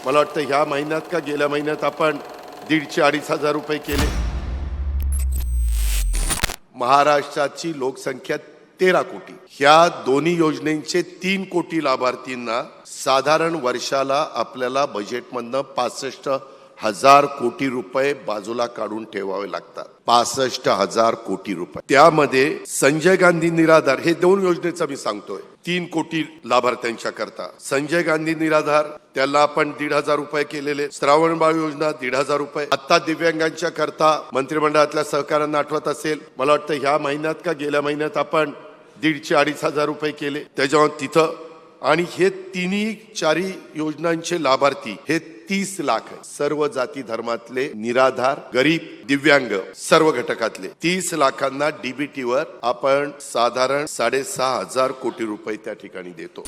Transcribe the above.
मला वाटतं ह्या महिन्यात का गेल्या महिन्यात आपण 1,500-2,500 रुपये केले। महाराष्ट्राची लोकसंख्या 13 कोटी, ह्या दोन्ही योजनेचे 3 कोटी लाभार्थींना साधारण वर्षाला आपल्याला बजेटमधनं 65,000 कोटी रुपये बाजूला काढून ठेवावे लागतात। 65,000 कोटी रुपये। त्यामध्ये संजय गांधी निराधार, हे 2 योजनेचं मी सांगतोय, 3 कोटी लाभार्थ्यांच्या करता संजय गांधी निराधार त्याला आपण 1,500 रुपये केलेले, श्रावणबाळ योजना 1,500 रुपये। आता दिव्यांगांच्या करता मंत्रिमंडळातल्या सहकाऱ्यांना आठवत असेल, मला वाटतं ह्या महिन्यात का गेल्या महिन्यात आपण 1,500-2,500 रुपये केले त्याच्यावर तिथं। आणि हे तिन्ही चारी योजनांचे लाभार्थी हे 30 लाख आहे। सर्व जाती धर्मातले, निराधार, गरीब, दिव्यांग सर्व घटकातले 30 लाखांना डीबीटी वर आपण साधारण 6,500 कोटी रुपये त्या ठिकाणी देतो।